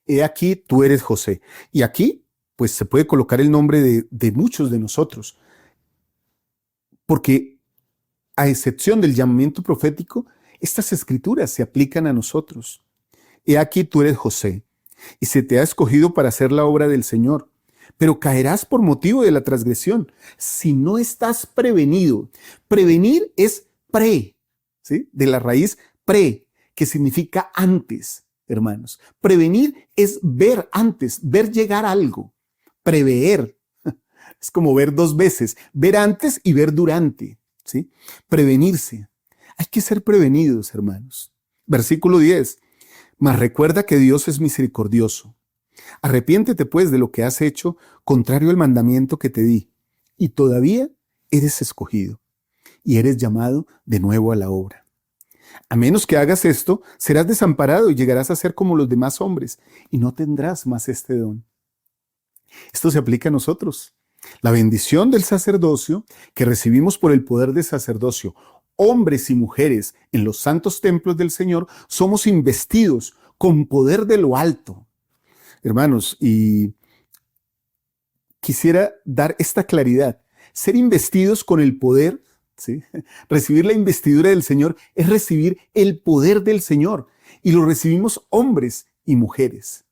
He aquí, tú eres José. Y aquí, pues se puede colocar el nombre de muchos de nosotros. Porque a excepción del llamamiento profético, estas escrituras se aplican a nosotros. He aquí, tú eres José, y se te ha escogido para hacer la obra del Señor. Pero caerás por motivo de la transgresión si no estás prevenido. Prevenir es pre, ¿sí? De la raíz pre, que significa antes, hermanos. Prevenir es ver antes, ver llegar algo. Prever es como ver dos veces, ver antes y ver durante, ¿sí? Prevenirse. Hay que ser prevenidos, hermanos. Versículo 10. Mas recuerda que Dios es misericordioso. Arrepiéntete pues de lo que has hecho contrario al mandamiento que te di, y todavía eres escogido, y eres llamado de nuevo a la obra. A menos que hagas esto, serás desamparado y llegarás a ser como los demás hombres, y no tendrás más este don. Esto se aplica a nosotros. La bendición del sacerdocio que recibimos por el poder del sacerdocio, hombres y mujeres en los santos templos del Señor, somos investidos con poder de lo alto. Hermanos, y quisiera dar esta claridad. Ser investidos con el poder, ¿sí? Recibir la investidura del Señor es recibir el poder del Señor. Y lo recibimos hombres y mujeres.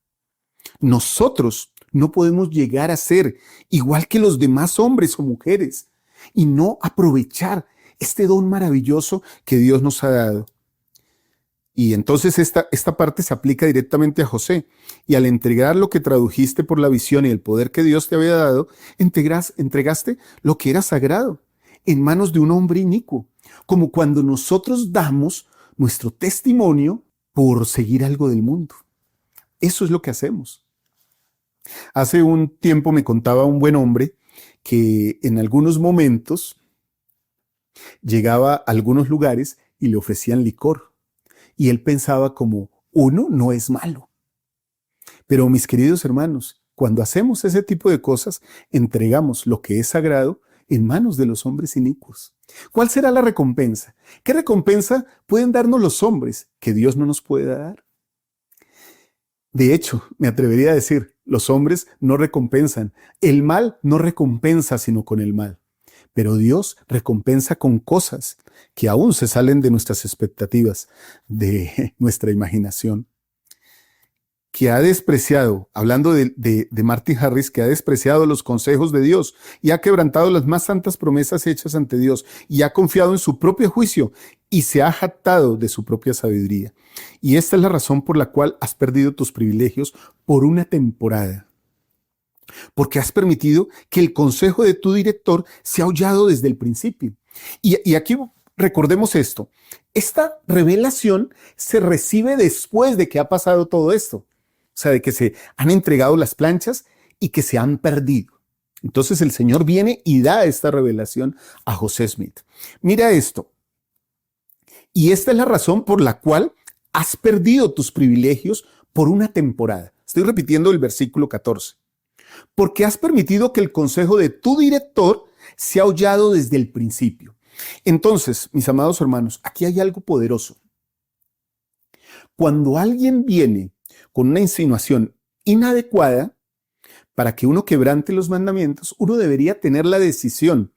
Nosotros no podemos llegar a ser igual que los demás hombres o mujeres y no aprovechar este don maravilloso que Dios nos ha dado. Y entonces esta parte se aplica directamente a José. Y al entregar lo que tradujiste por la visión y el poder que Dios te había dado, entregaste lo que era sagrado en manos de un hombre inicuo. Como cuando nosotros damos nuestro testimonio por seguir algo del mundo. Eso es lo que hacemos. Hace un tiempo me contaba un buen hombre que en algunos momentos llegaba a algunos lugares y le ofrecían licor. Y él pensaba como, uno no es malo. Pero mis queridos hermanos, cuando hacemos ese tipo de cosas, entregamos lo que es sagrado en manos de los hombres inicuos. ¿Cuál será la recompensa? ¿Qué recompensa pueden darnos los hombres que Dios no nos puede dar? De hecho, me atrevería a decir, los hombres no recompensan. El mal no recompensa sino con el mal. Pero Dios recompensa con cosas que aún se salen de nuestras expectativas, de nuestra imaginación. Que ha despreciado, hablando de Martin Harris, que ha despreciado los consejos de Dios y ha quebrantado las más santas promesas hechas ante Dios y ha confiado en su propio juicio y se ha jactado de su propia sabiduría. Y esta es la razón por la cual has perdido tus privilegios por una temporada. Porque has permitido que el consejo de tu director sea aullado desde el principio. Y aquí recordemos esto. Esta revelación se recibe después de que ha pasado todo esto. O sea, de que se han entregado las planchas y que se han perdido. Entonces el Señor viene y da esta revelación a José Smith. Mira esto. Y esta es la razón por la cual has perdido tus privilegios por una temporada. Estoy repitiendo el versículo 14. Porque has permitido que el consejo de tu director sea aullado desde el principio. Entonces, mis amados hermanos, aquí hay algo poderoso. Cuando alguien viene con una insinuación inadecuada para que uno quebrante los mandamientos, uno debería tener la decisión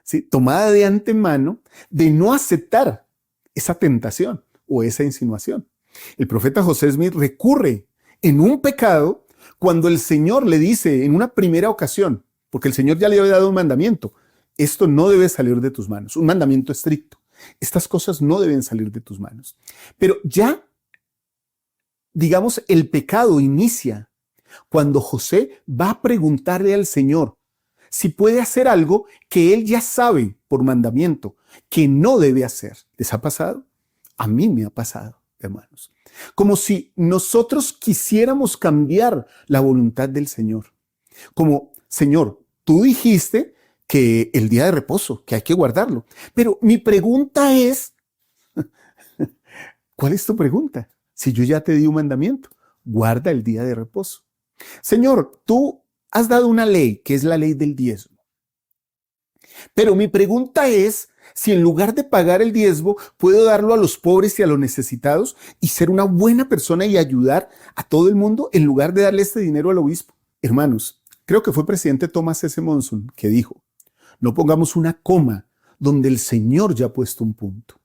¿sí? tomada de antemano de no aceptar esa tentación o esa insinuación. El profeta José Smith recurre en un pecado cuando el Señor le dice en una primera ocasión, porque el Señor ya le había dado un mandamiento, esto no debe salir de tus manos, un mandamiento estricto. Estas cosas no deben salir de tus manos. Pero ya, digamos, el pecado inicia cuando José va a preguntarle al Señor si puede hacer algo que él ya sabe por mandamiento que no debe hacer. ¿Les ha pasado? A mí me ha pasado, hermanos. Como si nosotros quisiéramos cambiar la voluntad del Señor. Como, Señor, tú dijiste que el día de reposo, que hay que guardarlo. Pero mi pregunta es, ¿Cuál es tu pregunta? Si yo ya te di un mandamiento, guarda el día de reposo. Señor, tú has dado una ley, que es la ley del diezmo. Pero mi pregunta es, si en lugar de pagar el diezmo, puedo darlo a los pobres y a los necesitados y ser una buena persona y ayudar a todo el mundo en lugar de darle este dinero al obispo. Hermanos, creo que fue presidente Thomas S. Monson que dijo, no pongamos una coma donde el Señor ya ha puesto un punto.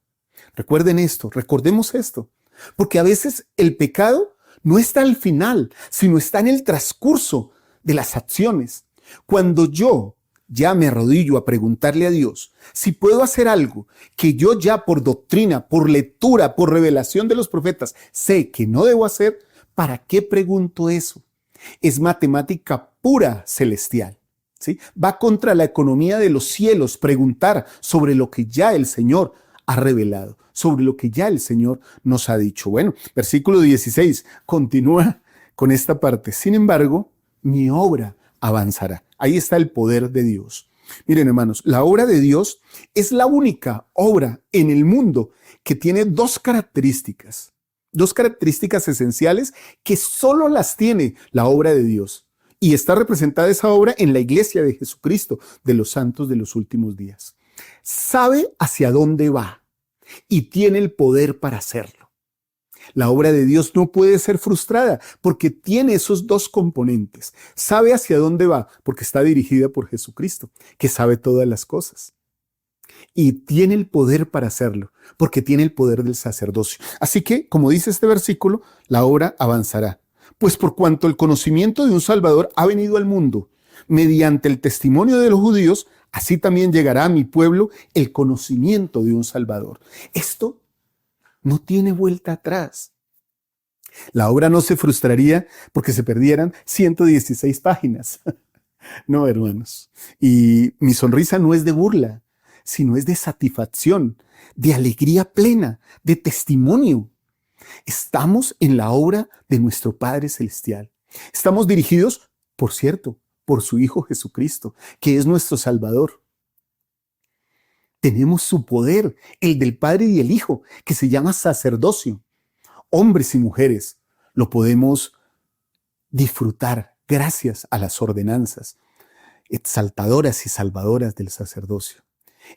Recuerden esto, recordemos esto, porque a veces el pecado no está al final, sino está en el transcurso de las acciones. Cuando yo ya me arrodillo a preguntarle a Dios si puedo hacer algo que yo ya por doctrina, por lectura, por revelación de los profetas sé que no debo hacer, ¿para qué pregunto eso? Es matemática pura celestial, ¿sí? Va contra la economía de los cielos preguntar sobre lo que ya el Señor ha revelado, sobre lo que ya el Señor nos ha dicho. Bueno, versículo 16 continúa con esta parte. Sin embargo, mi obra avanzará. Ahí está el poder de Dios. Miren, hermanos, la obra de Dios es la única obra en el mundo que tiene dos características esenciales que solo las tiene la obra de Dios. Y está representada esa obra en la iglesia de Jesucristo, de los santos de los últimos días. Sabe hacia dónde va y tiene el poder para hacerlo. La obra de Dios no puede ser frustrada porque tiene esos dos componentes. Sabe hacia dónde va porque está dirigida por Jesucristo, que sabe todas las cosas. Y tiene el poder para hacerlo porque tiene el poder del sacerdocio. Así que, como dice este versículo, la obra avanzará. Pues por cuanto el conocimiento de un Salvador ha venido al mundo mediante el testimonio de los judíos, así también llegará a mi pueblo el conocimiento de un Salvador. Esto no tiene vuelta atrás. La obra no se frustraría porque se perdieran 116 páginas. No, hermanos. Y mi sonrisa no es de burla, sino es de satisfacción, de alegría plena, de testimonio. Estamos en la obra de nuestro Padre Celestial. Estamos dirigidos, por cierto, por su Hijo Jesucristo, que es nuestro Salvador. Tenemos su poder, el del Padre y el Hijo, que se llama sacerdocio. Hombres y mujeres lo podemos disfrutar gracias a las ordenanzas exaltadoras y salvadoras del sacerdocio.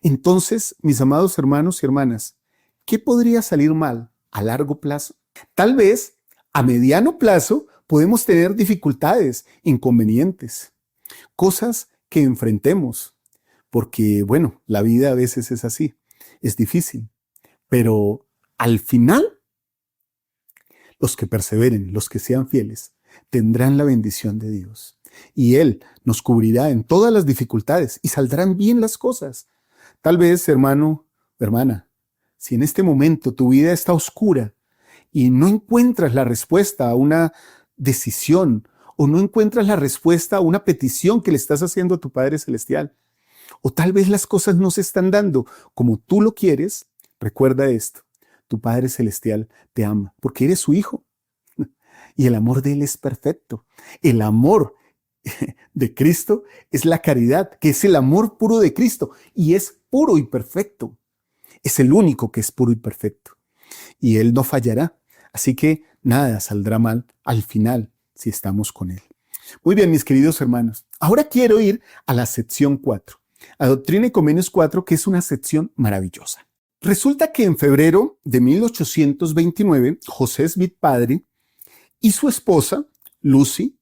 Entonces, mis amados hermanos y hermanas, ¿qué podría salir mal a largo plazo? Tal vez a mediano plazo podemos tener dificultades, inconvenientes, cosas que enfrentemos. Porque, bueno, la vida a veces es así, es difícil. Pero al final, los que perseveren, los que sean fieles, tendrán la bendición de Dios. Y Él nos cubrirá en todas las dificultades y saldrán bien las cosas. Tal vez, hermano, hermana, si en este momento tu vida está oscura y no encuentras la respuesta a una decisión o no encuentras la respuesta a una petición que le estás haciendo a tu Padre Celestial, o tal vez las cosas no se están dando como tú lo quieres, recuerda esto, tu Padre Celestial te ama porque eres su hijo y el amor de Él es perfecto. El amor de Cristo es la caridad, que es el amor puro de Cristo y es puro y perfecto. Es el único que es puro y perfecto y Él no fallará. Así que nada saldrá mal al final si estamos con Él. Muy bien, mis queridos hermanos. Ahora quiero ir a la sección 4. A Doctrina y Convenios 4, que es una sección maravillosa. Resulta que en febrero de 1829, José Smith padre y su esposa, Lucy,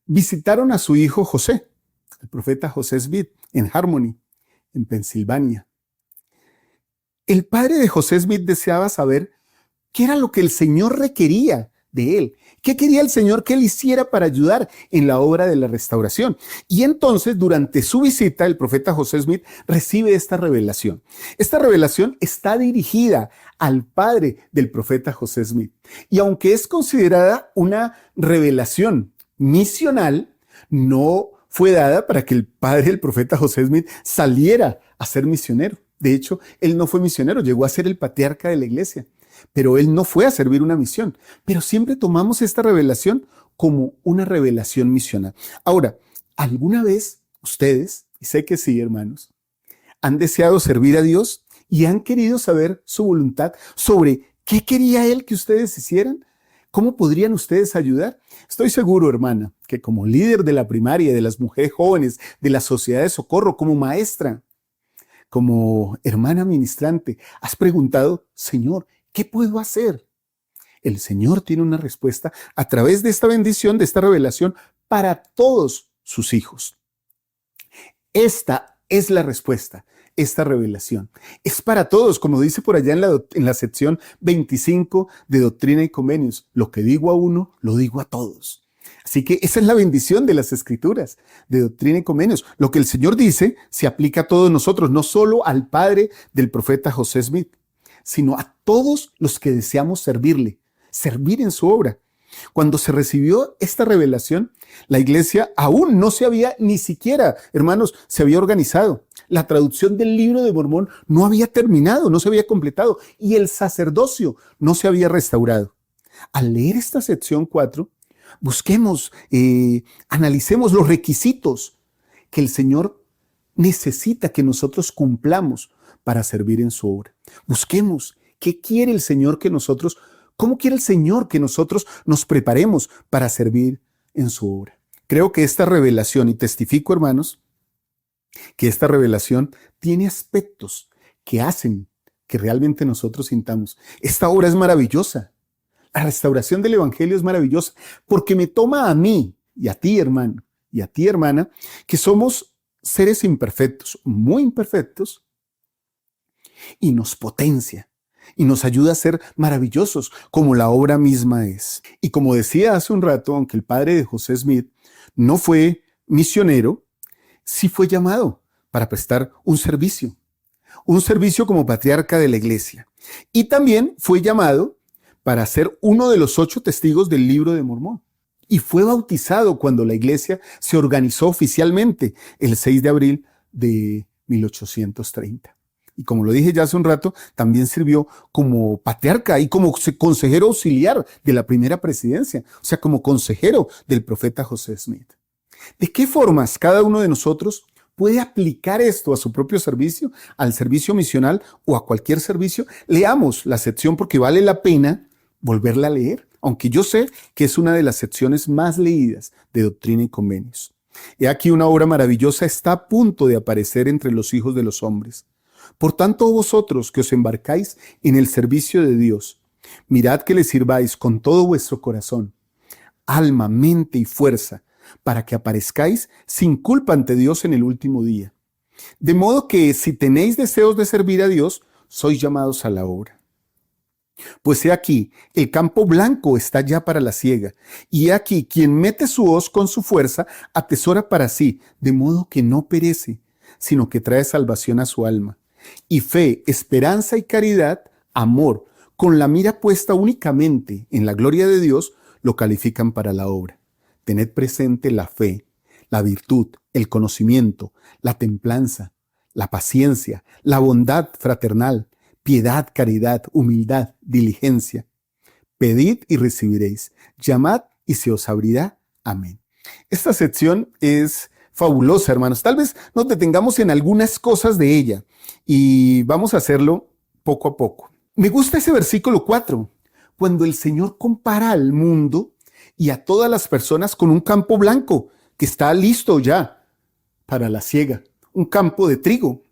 visitaron a su hijo José, el profeta José Smith, en Harmony, en Pensilvania. El padre de José Smith deseaba saber qué era lo que el Señor requería de él. ¿Qué quería el Señor que él hiciera para ayudar en la obra de la restauración? Y entonces, durante su visita, el profeta José Smith recibe esta revelación. Esta revelación está dirigida al padre del profeta José Smith. Y aunque es considerada una revelación misional, no fue dada para que el padre del profeta José Smith saliera a ser misionero. De hecho, él no fue misionero, llegó a ser el patriarca de la iglesia. Pero él no fue a servir una misión. Pero siempre tomamos esta revelación como una revelación misional. Ahora, ¿alguna vez ustedes, y sé que sí, hermanos, han deseado servir a Dios y han querido saber su voluntad sobre ¿Qué quería Él que ustedes hicieran? ¿Cómo podrían ustedes ayudar? Estoy seguro, hermana, que como líder de la primaria, de las mujeres jóvenes, de la sociedad de socorro, como maestra, como hermana ministrante, has preguntado, Señor, ¿qué puedo hacer? El Señor tiene una respuesta a través de esta bendición, de esta revelación para todos sus hijos. Esta es la respuesta, esta revelación. Es para todos, como dice por allá en la sección 25 de Doctrina y Convenios. Lo que digo a uno, lo digo a todos. Así que esa es la bendición de las Escrituras, de Doctrina y Convenios. Lo que el Señor dice se aplica a todos nosotros, no solo al padre del profeta José Smith, sino a todos los que deseamos servirle, servir en su obra. Cuando se recibió esta revelación, la iglesia aún no se había ni siquiera, hermanos, se había organizado. La traducción del libro de Mormón no había terminado, no se había completado y el sacerdocio no se había restaurado. Al leer esta sección 4, busquemos, analicemos los requisitos que el Señor necesita que nosotros cumplamos para servir en su obra. Busquemos qué quiere el Señor que nosotros, cómo quiere el Señor que nosotros nos preparemos para servir en su obra. Creo que esta revelación, y testifico, hermanos, que esta revelación tiene aspectos que hacen que realmente nosotros sintamos. Esta obra es maravillosa. La restauración del Evangelio es maravillosa porque me toma a mí y a ti, hermano, y a ti, hermana, que somos seres imperfectos, muy imperfectos, y nos potencia y nos ayuda a ser maravillosos como la obra misma es. Y como decía hace un rato, aunque el padre de José Smith no fue misionero, sí fue llamado para prestar un servicio como patriarca de la iglesia. Y también fue llamado para ser uno de los 8 testigos del libro de Mormón. Y fue bautizado cuando la iglesia se organizó oficialmente el 6 de abril de 1830. Y como lo dije ya hace un rato, también sirvió como patriarca y como consejero auxiliar de la primera presidencia, o sea, como consejero del profeta José Smith. ¿De qué formas cada uno de nosotros puede aplicar esto a su propio servicio, al servicio misional o a cualquier servicio? Leamos la sección porque vale la pena volverla a leer, aunque yo sé que es una de las secciones más leídas de Doctrina y Convenios. He aquí una obra maravillosa está a punto de aparecer entre los hijos de los hombres. Por tanto, vosotros que os embarcáis en el servicio de Dios, mirad que le sirváis con todo vuestro corazón, alma, mente y fuerza, para que aparezcáis sin culpa ante Dios en el último día. De modo que si tenéis deseos de servir a Dios, sois llamados a la obra. Pues he aquí, el campo blanco está ya para la siega, y he aquí quien mete su hoz con su fuerza, atesora para sí, de modo que no perece, sino que trae salvación a su alma. Y fe, esperanza y caridad, amor, con la mira puesta únicamente en la gloria de Dios, lo califican para la obra. Tened presente la fe, la virtud, el conocimiento, la templanza, la paciencia, la bondad fraternal, piedad, caridad, humildad, diligencia. Pedid y recibiréis, llamad y se os abrirá. Amén. Esta sección es fabulosa, hermanos. Tal vez nos detengamos en algunas cosas de ella y vamos a hacerlo poco a poco. Me gusta ese versículo 4, cuando el Señor compara al mundo y a todas las personas con un campo blanco que está listo ya para la siega, un campo de trigo.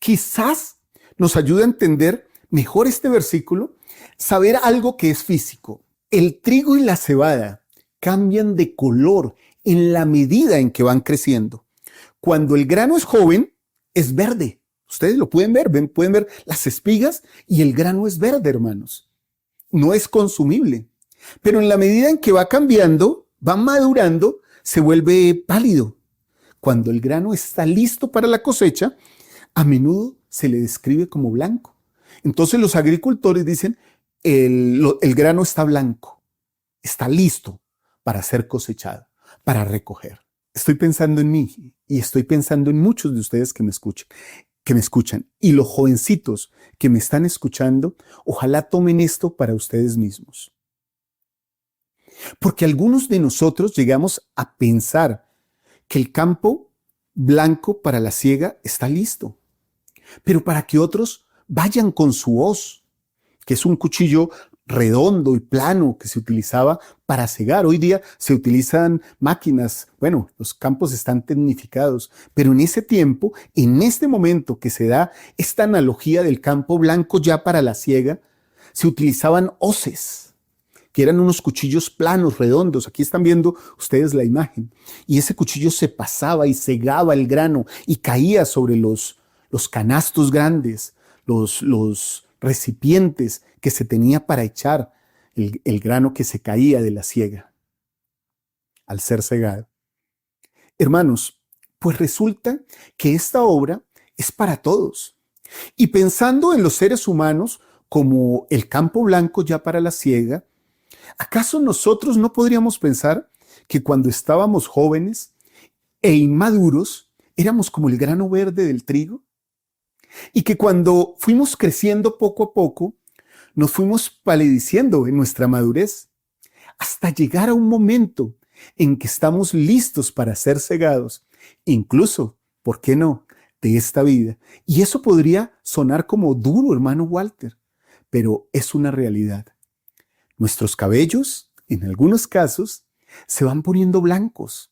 Quizás nos ayude a entender mejor este versículo, saber algo que es físico. El trigo y la cebada cambian de color en la medida en que van creciendo. Cuando el grano es joven, es verde. Ustedes lo pueden ver, pueden ver las espigas y el grano es verde, hermanos. No es consumible. Pero en la medida en que va cambiando, va madurando, se vuelve pálido. Cuando el grano está listo para la cosecha, a menudo se le describe como blanco. Entonces los agricultores dicen, el grano está blanco, está listo para ser cosechado, para recoger. Estoy pensando en mí y estoy pensando en muchos de ustedes que me escuchan. Y los jovencitos que me están escuchando, ojalá tomen esto para ustedes mismos. Porque algunos de nosotros llegamos a pensar que el campo blanco para la siega está listo, pero para que otros vayan con su hoz, que es un cuchillo redondo y plano que se utilizaba para segar. Hoy día se utilizan máquinas, bueno, los campos están tecnificados, pero en ese tiempo, en este momento que se da esta analogía del campo blanco ya para la siega, se utilizaban hoces, que eran unos cuchillos planos, redondos. Aquí están viendo ustedes la imagen. Y ese cuchillo se pasaba y segaba el grano y caía sobre los canastos grandes, los recipientes que se tenía para echar el grano que se caía de la siega al ser segado. Hermanos, pues resulta que esta obra es para todos. Y pensando en los seres humanos como el campo blanco ya para la siega, ¿acaso nosotros no podríamos pensar que cuando estábamos jóvenes e inmaduros éramos como el grano verde del trigo? Y que cuando fuimos creciendo poco a poco, nos fuimos palideciendo en nuestra madurez, hasta llegar a un momento en que estamos listos para ser cegados, incluso, ¿por qué no?, de esta vida. Y eso podría sonar como duro, hermano Walter, pero es una realidad. Nuestros cabellos, en algunos casos, se van poniendo blancos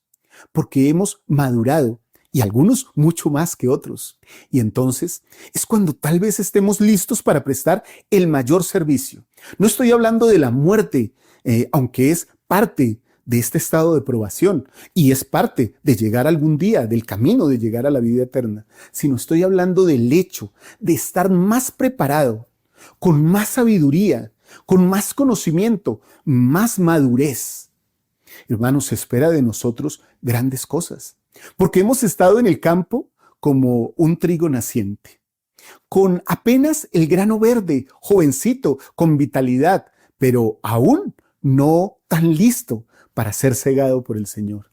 porque hemos madurado, y algunos mucho más que otros. Y entonces es cuando tal vez estemos listos para prestar el mayor servicio. No estoy hablando de la muerte, aunque es parte de este estado de probación y es parte de llegar algún día, del camino de llegar a la vida eterna, sino estoy hablando del hecho de estar más preparado, con más sabiduría, con más conocimiento, más madurez. Hermanos, se espera de nosotros grandes cosas, porque hemos estado en el campo como un trigo naciente, con apenas el grano verde, jovencito, con vitalidad, pero aún no tan listo para ser cegado por el Señor.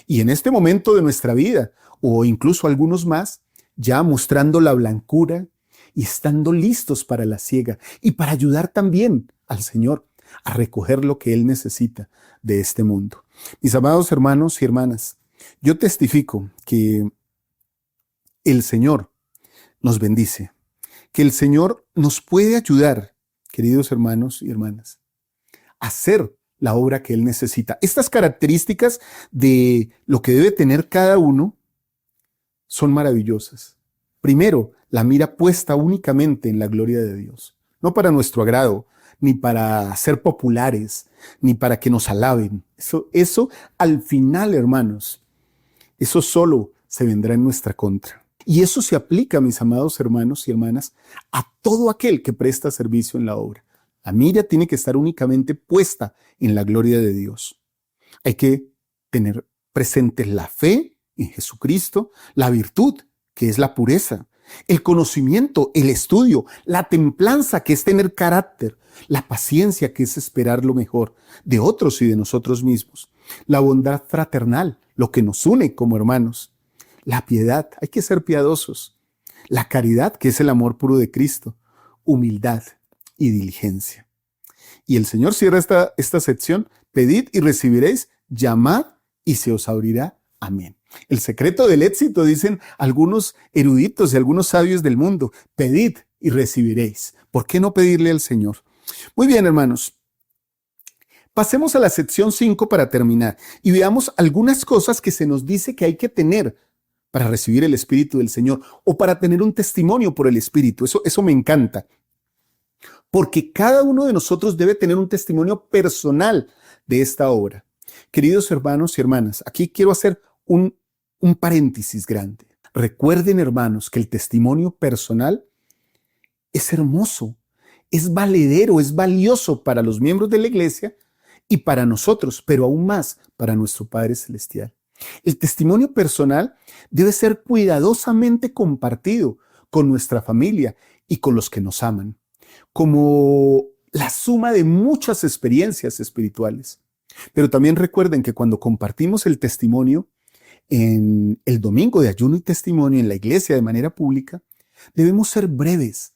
Y en este momento de nuestra vida, o incluso algunos más, ya mostrando la blancura y estando listos para la siega y para ayudar también al Señor a recoger lo que Él necesita de este mundo. Mis amados hermanos y hermanas, yo testifico que el Señor nos bendice, que el Señor nos puede ayudar, queridos hermanos y hermanas, a hacer la obra que Él necesita. Estas características de lo que debe tener cada uno son maravillosas. Primero, la mira puesta únicamente en la gloria de Dios, no para nuestro agrado, ni para ser populares, ni para que nos alaben. Eso al final, hermanos, eso solo se vendrá en nuestra contra. Y eso se aplica, mis amados hermanos y hermanas, a todo aquel que presta servicio en la obra. La mira tiene que estar únicamente puesta en la gloria de Dios. Hay que tener presente la fe en Jesucristo, la virtud, que es la pureza, el conocimiento, el estudio, la templanza, que es tener carácter, la paciencia, que es esperar lo mejor de otros y de nosotros mismos, la bondad fraternal, lo que nos une como hermanos, la piedad, hay que ser piadosos, la caridad, que es el amor puro de Cristo, humildad y diligencia. Y el Señor cierra esta sección: pedid y recibiréis, llamad y se os abrirá. Amén. El secreto del éxito, dicen algunos eruditos y algunos sabios del mundo: pedid y recibiréis. ¿Por qué no pedirle al Señor? Muy bien, hermanos. Pasemos a la sección 5 para terminar y veamos algunas cosas que se nos dice que hay que tener para recibir el Espíritu del Señor o para tener un testimonio por el Espíritu. Eso me encanta. Porque cada uno de nosotros debe tener un testimonio personal de esta obra. Queridos hermanos y hermanas, aquí quiero hacer un paréntesis grande. Recuerden, hermanos, que el testimonio personal es hermoso, es valedero, es valioso para los miembros de la iglesia y para nosotros, pero aún más para nuestro Padre Celestial. El testimonio personal debe ser cuidadosamente compartido con nuestra familia y con los que nos aman, como la suma de muchas experiencias espirituales. Pero también recuerden que cuando compartimos el testimonio en el domingo de ayuno y testimonio en la iglesia de manera pública, debemos ser breves.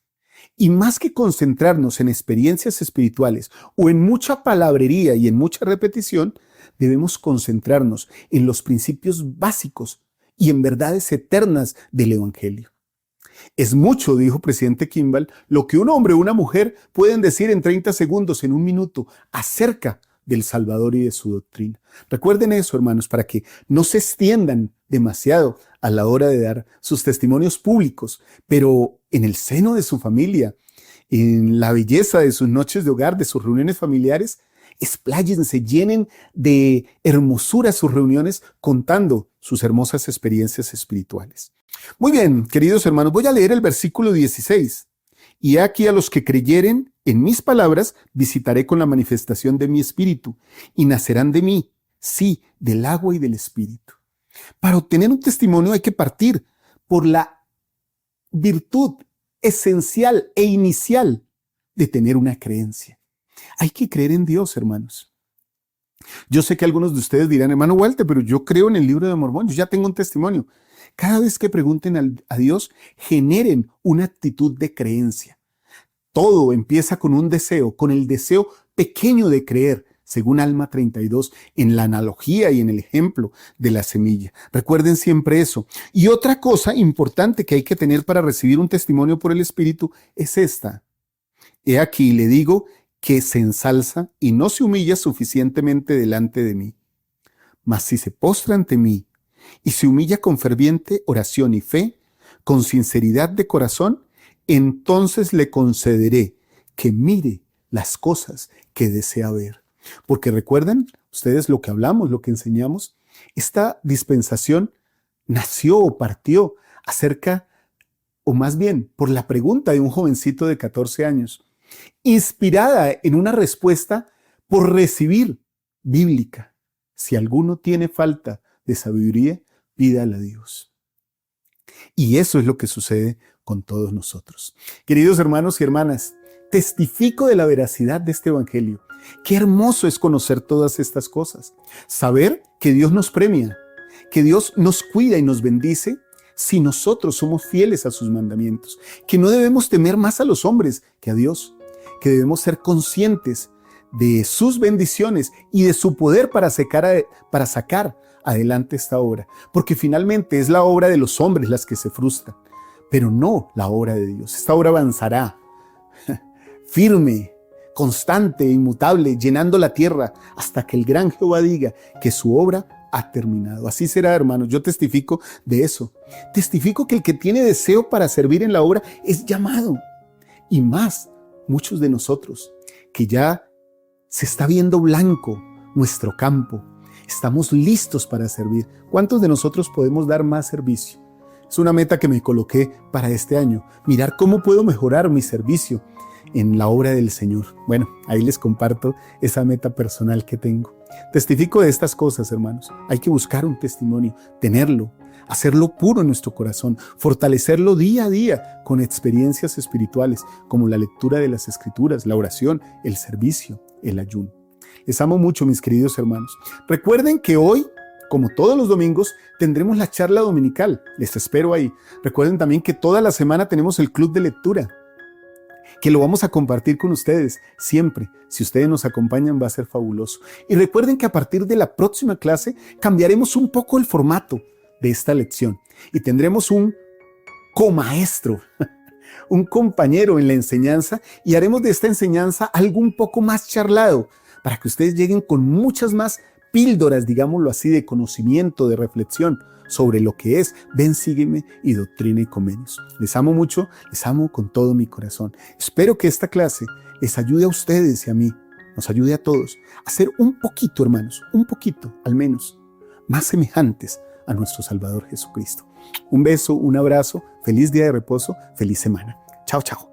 Y más que concentrarnos en experiencias espirituales o en mucha palabrería y en mucha repetición, debemos concentrarnos en los principios básicos y en verdades eternas del Evangelio. Es mucho, dijo presidente Kimball, lo que un hombre o una mujer pueden decir en 30 segundos, en un minuto, acerca del Salvador y de su doctrina. Recuerden eso, hermanos, para que no se extiendan demasiado a la hora de dar sus testimonios públicos, pero en el seno de su familia, en la belleza de sus noches de hogar, de sus reuniones familiares, expláyense, llenen de hermosura sus reuniones contando sus hermosas experiencias espirituales. Muy bien, queridos hermanos, voy a leer el versículo 16. Y aquí a los que creyeren en mis palabras, visitaré con la manifestación de mi espíritu, y nacerán de mí, sí, del agua y del espíritu. Para obtener un testimonio hay que partir por la virtud esencial e inicial de tener una creencia. Hay que creer en Dios, hermanos. Yo sé que algunos de ustedes dirán, hermano Walter, pero yo creo en el libro de Mormón, yo ya tengo un testimonio. Cada vez que pregunten a Dios, generen una actitud de creencia. Todo empieza con un deseo, con el deseo pequeño de creer, según Alma 32, en la analogía y en el ejemplo de la semilla. Recuerden siempre eso. Y otra cosa importante que hay que tener para recibir un testimonio por el Espíritu es esta. He aquí, le digo, que se ensalza y no se humilla suficientemente delante de mí. Mas si se postra ante mí y se humilla con ferviente oración y fe, con sinceridad de corazón, entonces le concederé que mire las cosas que desea ver. Porque recuerden, ustedes lo que hablamos, lo que enseñamos, esta dispensación nació o partió acerca, o más bien, por la pregunta de un jovencito de 14 años, inspirada en una respuesta por recibir bíblica. Si alguno tiene falta de sabiduría, pídala a Dios. Y eso es lo que sucede con todos nosotros. Queridos hermanos y hermanas, testifico de la veracidad de este evangelio. Qué hermoso es conocer todas estas cosas. Saber que Dios nos premia, que Dios nos cuida y nos bendice si nosotros somos fieles a sus mandamientos. Que no debemos temer más a los hombres que a Dios. Que debemos ser conscientes de sus bendiciones y de su poder para sacar adelante esta obra. Porque finalmente es la obra de los hombres las que se frustran, pero no la obra de Dios. Esta obra avanzará firme, constante e inmutable, llenando la tierra hasta que el gran Jehová diga que su obra ha terminado. Así será, hermanos. Yo testifico de eso. Testifico que el que tiene deseo para servir en la obra es llamado. Y más, muchos de nosotros, que ya se está viendo blanco nuestro campo. Estamos listos para servir. ¿Cuántos de nosotros podemos dar más servicio? Es una meta que me coloqué para este año. Mirar cómo puedo mejorar mi servicio en la obra del Señor. Bueno, ahí les comparto esa meta personal que tengo. Testifico de estas cosas, hermanos. Hay que buscar un testimonio, tenerlo, hacerlo puro en nuestro corazón, fortalecerlo día a día con experiencias espirituales como la lectura de las Escrituras, la oración, el servicio, el ayuno. Les amo mucho, mis queridos hermanos. Recuerden que hoy, como todos los domingos, tendremos la charla dominical. Les espero ahí. Recuerden también que toda la semana tenemos el club de lectura, que lo vamos a compartir con ustedes siempre. Si ustedes nos acompañan, va a ser fabuloso. Y recuerden que a partir de la próxima clase cambiaremos un poco el formato de esta lección y tendremos un comaestro, un compañero en la enseñanza, y haremos de esta enseñanza algo un poco más charlado para que ustedes lleguen con muchas más píldoras, digámoslo así, de conocimiento, de reflexión sobre lo que es Ven, Sígueme y Doctrina y Convenios. Les amo mucho, les amo con todo mi corazón. Espero que esta clase les ayude a ustedes y a mí, nos ayude a todos a ser un poquito, hermanos, un poquito al menos, más semejantes a nuestro Salvador Jesucristo. Un beso, un abrazo, feliz día de reposo, feliz semana. Chao, chao.